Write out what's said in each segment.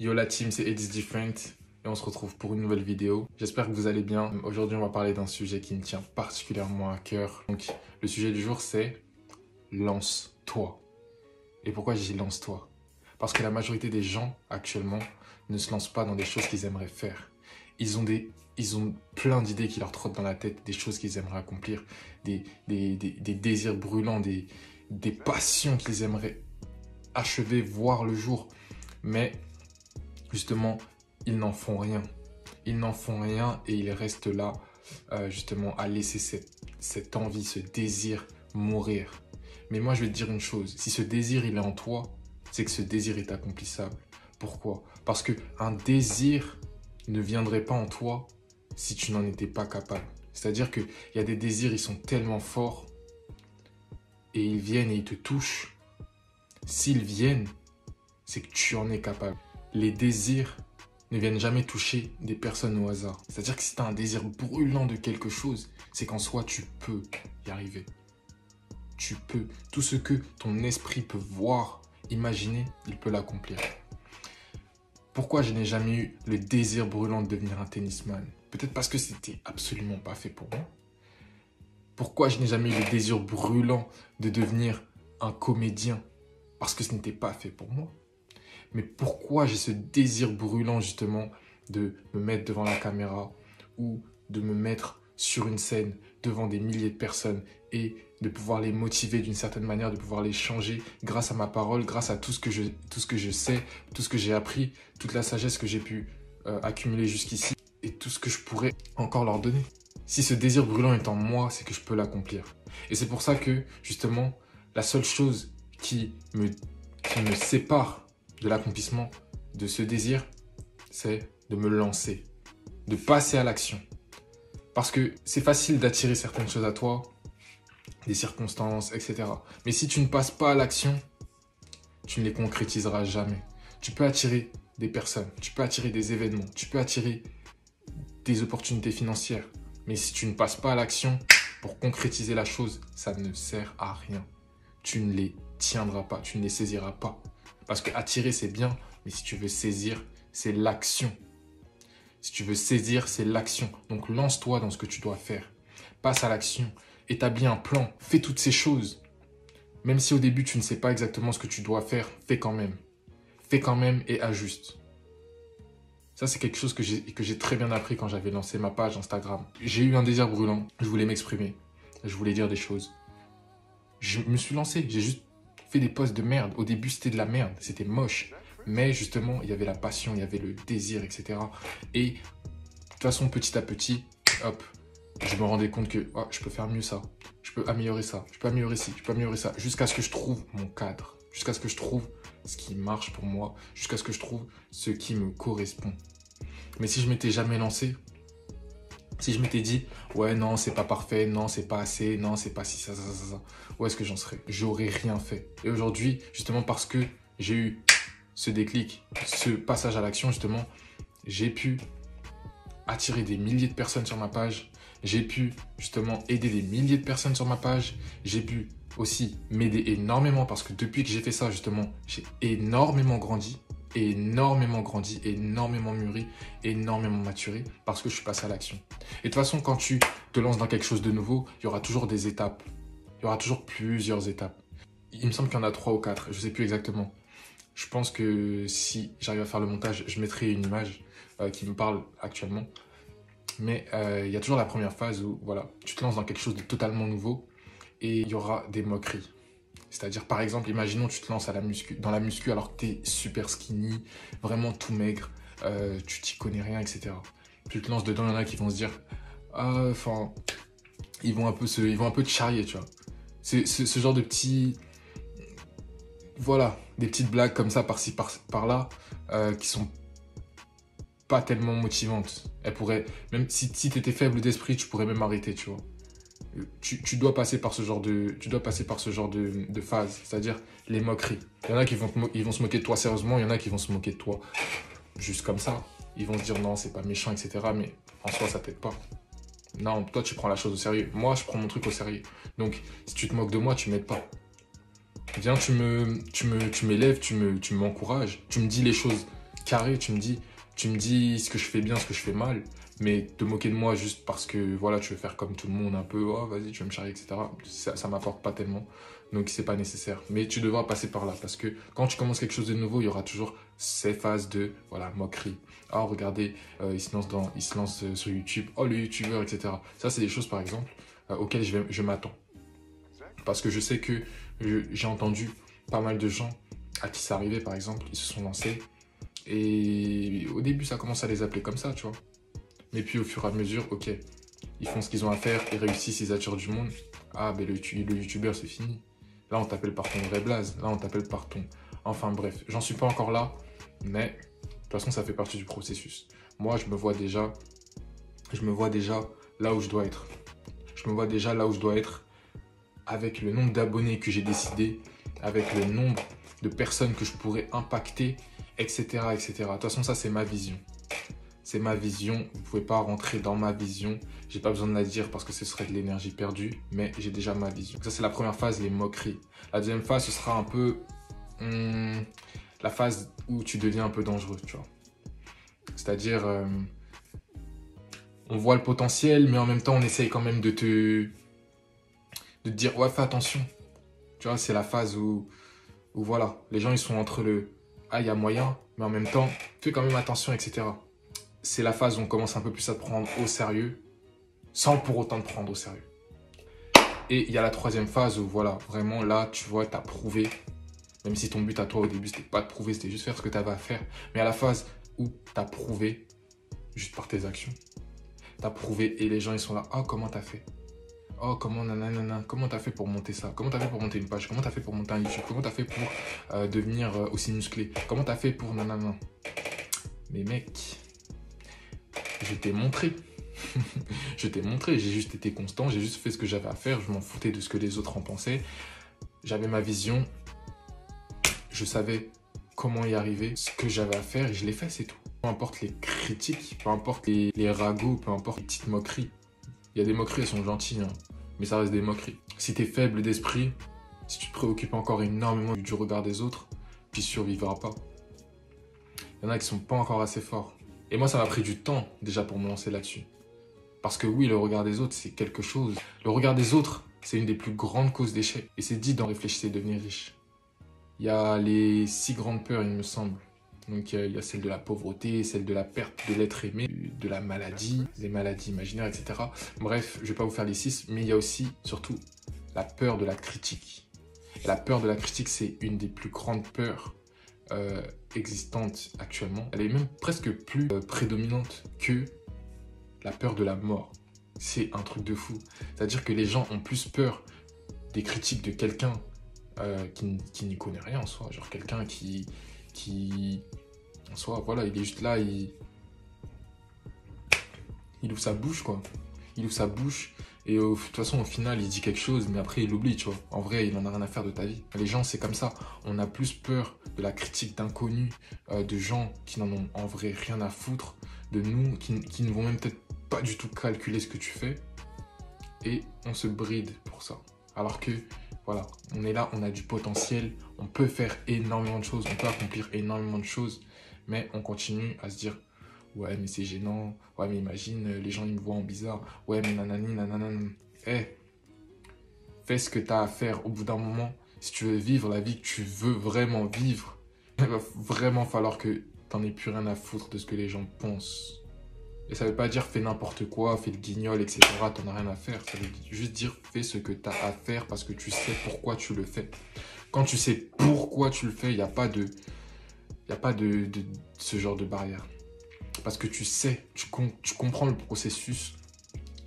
Yo la team, c'est It's Different et on se retrouve pour une nouvelle vidéo. J'espère que vous allez bien. Aujourd'hui, on va parler d'un sujet qui me tient particulièrement à cœur. Donc, le sujet du jour, c'est lance-toi. Et pourquoi je dis lance-toi? Parce que la majorité des gens, actuellement, ne se lancent pas dans des choses qu'ils aimeraient faire. Ils ont plein d'idées qui leur trottent dans la tête, des choses qu'ils aimeraient accomplir, des désirs brûlants, des passions qu'ils aimeraient achever, voir le jour. Mais justement, ils n'en font rien. Ils n'en font rien et ils restent là, justement, à laisser cette envie, ce désir mourir. Mais moi, je vais te dire une chose. Si ce désir, il est en toi, c'est que ce désir est accomplissable. Pourquoi? Parce qu'un désir ne viendrait pas en toi si tu n'en étais pas capable. C'est-à-dire qu'il y a des désirs, ils sont tellement forts et ils viennent et ils te touchent. S'ils viennent, c'est que tu en es capable. Les désirs ne viennent jamais toucher des personnes au hasard. C'est-à-dire que si tu as un désir brûlant de quelque chose, c'est qu'en soi, tu peux y arriver. Tu peux. Tout ce que ton esprit peut voir, imaginer, il peut l'accomplir. Pourquoi je n'ai jamais eu le désir brûlant de devenir un tennisman? Peut-être parce que c'était absolument pas fait pour moi. Pourquoi je n'ai jamais eu le désir brûlant de devenir un comédien? Parce que ce n'était pas fait pour moi. Mais pourquoi j'ai ce désir brûlant justement de me mettre devant la caméra ou de me mettre sur une scène devant des milliers de personnes et de pouvoir les motiver d'une certaine manière, de pouvoir les changer grâce à ma parole, grâce à tout ce que je sais, tout ce que j'ai appris, toute la sagesse que j'ai pu accumuler jusqu'ici et tout ce que je pourrais encore leur donner. Si ce désir brûlant est en moi, c'est que je peux l'accomplir. Et c'est pour ça que justement, la seule chose qui me sépare de l'accomplissement de ce désir, c'est de me lancer, de passer à l'action. Parce que c'est facile d'attirer certaines choses à toi, des circonstances, etc. Mais si tu ne passes pas à l'action, tu ne les concrétiseras jamais. Tu peux attirer des personnes, tu peux attirer des événements, tu peux attirer des opportunités financières. Mais si tu ne passes pas à l'action pour concrétiser la chose, ça ne sert à rien. Tu ne les tiendras pas, tu ne les saisiras pas. Parce que attirer, c'est bien, mais si tu veux saisir, c'est l'action. Si tu veux saisir, c'est l'action. Donc lance-toi dans ce que tu dois faire. Passe à l'action. Établis un plan. Fais toutes ces choses. Même si au début, tu ne sais pas exactement ce que tu dois faire, fais quand même. Fais quand même et ajuste. Ça, c'est quelque chose que j'ai très bien appris quand j'avais lancé ma page Instagram. J'ai eu un désir brûlant. Je voulais m'exprimer. Je voulais dire des choses. Je me suis lancé. J'ai juste fait des posts de merde. Au début, c'était de la merde. C'était moche. Mais justement, il y avait la passion, il y avait le désir, etc. Et de toute façon, petit à petit, hop, je me rendais compte que oh, je peux faire mieux ça. Je peux améliorer ça. Je peux améliorer ci. Je peux améliorer ça. Jusqu'à ce que je trouve mon cadre. Jusqu'à ce que je trouve ce qui marche pour moi. Jusqu'à ce que je trouve ce qui me correspond. Mais si je m'étais jamais lancé, si je m'étais dit, ouais, non, c'est pas parfait, non, c'est pas assez, non, c'est pas si, ça, où est-ce que j'en serais? J'aurais rien fait. Et aujourd'hui, justement, parce que j'ai eu ce déclic, ce passage à l'action, justement, j'ai pu attirer des milliers de personnes sur ma page. J'ai pu, justement, aider des milliers de personnes sur ma page. J'ai pu aussi m'aider énormément parce que depuis que j'ai fait ça, justement, j'ai énormément grandi, énormément mûri, énormément maturé parce que je suis passé à l'action. Et de toute façon, quand tu te lances dans quelque chose de nouveau, il y aura toujours des étapes. Il y aura toujours plusieurs étapes. Il me semble qu'il y en a 3 ou 4, je ne sais plus exactement. Je pense que si j'arrive à faire le montage, je mettrai une image qui me parle actuellement. Mais il y a toujours la première phase où voilà, tu te lances dans quelque chose de totalement nouveau et il y aura des moqueries. C'est-à-dire, par exemple, imaginons tu te lances dans la muscu alors que tu es super skinny, vraiment tout maigre, tu t'y connais rien, etc. Tu te lances dedans, il y en a qui vont se dire, enfin, ils vont un peu te charrier, tu vois. C'est ce genre de petits, voilà, des petites blagues comme ça par-ci, par-là, qui sont pas tellement motivantes. Elles pourraient, même si tu étais faible d'esprit, tu pourrais même arrêter, tu vois. Tu dois passer par ce genre de phase, c'est-à-dire les moqueries. Il y en a qui vont se moquer de toi sérieusement, il y en a qui vont se moquer de toi juste comme ça. Ils vont se dire non, c'est pas méchant, etc. Mais en soi, ça t'aide pas. Non, toi, tu prends la chose au sérieux. Moi, je prends mon truc au sérieux. Donc, si tu te moques de moi, tu m'aides pas. Viens, tu m'élèves, tu m'encourages. Tu me dis les choses carré, tu me dis ce que je fais bien, ce que je fais mal, mais te moquer de moi juste parce que voilà, tu veux faire comme tout le monde un peu, oh vas-y, tu veux me charrier, etc. Ça m'apporte pas tellement, donc c'est pas nécessaire. Mais tu devras passer par là parce que quand tu commences quelque chose de nouveau, il y aura toujours ces phases de voilà, moquerie. Oh regardez, il se lance sur YouTube, oh le YouTuber, etc. Ça, c'est des choses par exemple auxquelles je m'attends. Parce que je sais que j'ai entendu pas mal de gens à qui ça arrivait, par exemple, ils se sont lancés. Et au début, ça commence à les appeler comme ça, tu vois. Mais puis au fur et à mesure, ok, ils font ce qu'ils ont à faire, ils réussissent, ils attirent du monde. Ah, ben le youtubeur, c'est fini. Là, on t'appelle par ton vrai blaze. Là, on t'appelle par ton... Enfin bref, j'en suis pas encore là, mais de toute façon, ça fait partie du processus. Moi, je me vois déjà là où je dois être. Je me vois déjà là où je dois être avec le nombre d'abonnés que j'ai décidé, avec le nombre de personnes que je pourrais impacter, etc., etc. De toute façon, ça, c'est ma vision. C'est ma vision. Vous ne pouvez pas rentrer dans ma vision. J'ai pas besoin de la dire parce que ce serait de l'énergie perdue, mais j'ai déjà ma vision. Ça, c'est la première phase, les moqueries. La deuxième phase, ce sera un peu la phase où tu deviens un peu dangereux, tu vois. C'est-à-dire, on voit le potentiel, mais en même temps, on essaye quand même de te dire, ouais, fais attention. Tu vois, c'est la phase où voilà, les gens, ils sont entre le « ah, il y a moyen », mais en même temps, fais quand même attention, etc. C'est la phase où on commence un peu plus à te prendre au sérieux, sans pour autant te prendre au sérieux. Et il y a la troisième phase où, voilà, vraiment, là, tu vois, tu as prouvé, même si ton but à toi, au début, c'était pas de prouver, c'était juste faire ce que tu avais à faire. Mais à la phase où tu as prouvé, juste par tes actions, tu as prouvé, et les gens, ils sont là « oh, comment t'as fait ?» Oh, comment nanana, comment t'as fait pour monter ça? Comment t'as fait pour monter une page? Comment t'as fait pour monter un YouTube? Comment t'as fait pour devenir aussi musclé? Comment t'as fait pour nanana? Mais mec, je t'ai montré. Je t'ai montré, j'ai juste été constant, j'ai juste fait ce que j'avais à faire, je m'en foutais de ce que les autres en pensaient. J'avais ma vision, je savais comment y arriver, ce que j'avais à faire et je l'ai fait, c'est tout. Peu importe les critiques, peu importe les ragots, peu importe les petites moqueries. Il y a des moqueries, elles sont gentilles, hein, mais ça reste des moqueries. Si t'es faible d'esprit, si tu te préoccupes encore énormément du regard des autres, tu survivras pas. Il y en a qui sont pas encore assez forts. Et moi, ça m'a pris du temps déjà pour me lancer là-dessus. Parce que oui, le regard des autres, c'est quelque chose. Le regard des autres, c'est une des plus grandes causes d'échec. Et c'est dit dans Réfléchissez et devenir riche. Il y a les 6 grandes peurs, il me semble. Donc il y a celle de la pauvreté, celle de la perte de l'être aimé, de la maladie, des maladies imaginaires, etc. Bref, je ne vais pas vous faire les 6, mais il y a aussi, surtout, la peur de la critique. Et la peur de la critique, c'est une des plus grandes peurs existantes actuellement. Elle est même presque plus prédominante que la peur de la mort. C'est un truc de fou. C'est-à-dire que les gens ont plus peur des critiques de quelqu'un qui n'y connaît rien en soi. Genre quelqu'un qui en soi, voilà, il est juste là, il ouvre sa bouche, quoi. Il ouvre sa bouche et de toute façon, au final, il dit quelque chose, mais après, il l'oublie, tu vois. En vrai, il en a rien à faire de ta vie. Les gens, c'est comme ça. On a plus peur de la critique d'inconnus, de gens qui n'en ont en vrai rien à foutre, de nous, qui ne vont même peut-être pas du tout calculer ce que tu fais. Et on se bride pour ça. Alors que, voilà, on est là, on a du potentiel, on peut faire énormément de choses, on peut accomplir énormément de choses, mais on continue à se dire « ouais, mais c'est gênant, ouais, mais imagine, les gens, ils me voient en bizarre, ouais, mais nanani, nanana. » Hey, fais ce que tu as à faire au bout d'un moment. Si tu veux vivre la vie que tu veux vraiment vivre, il va vraiment falloir que tu n'en aies plus rien à foutre de ce que les gens pensent. Et ça veut pas dire fais n'importe quoi, fais le guignol, etc. T'en as rien à faire. Ça veut juste dire fais ce que tu as à faire parce que tu sais pourquoi tu le fais. Quand tu sais pourquoi tu le fais, il n'y a pas de ce genre de barrière. Parce que tu sais, tu comprends le processus,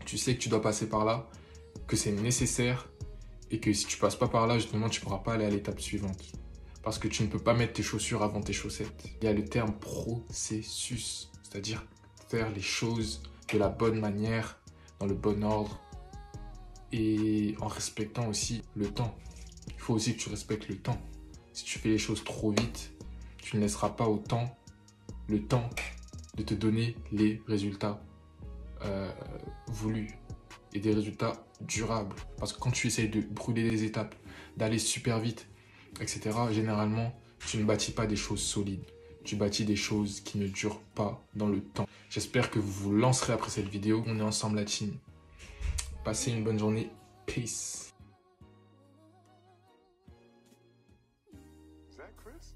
tu sais que tu dois passer par là, que c'est nécessaire et que si tu passes pas par là, justement, tu pourras pas aller à l'étape suivante. Parce que tu ne peux pas mettre tes chaussures avant tes chaussettes. Il y a le terme processus, c'est-à-dire faire les choses de la bonne manière, dans le bon ordre et en respectant aussi le temps. Il faut aussi que tu respectes le temps. Si tu fais les choses trop vite, tu ne laisseras pas au temps le temps de te donner les résultats voulus et des résultats durables. Parce que quand tu essayes de brûler les étapes, d'aller super vite, etc., généralement, tu ne bâtis pas des choses solides. tu bâtis des choses qui ne durent pas dans le temps. J'espère que vous vous lancerez après cette vidéo. On est ensemble la team. Passez une bonne journée. Peace. Is that Chris?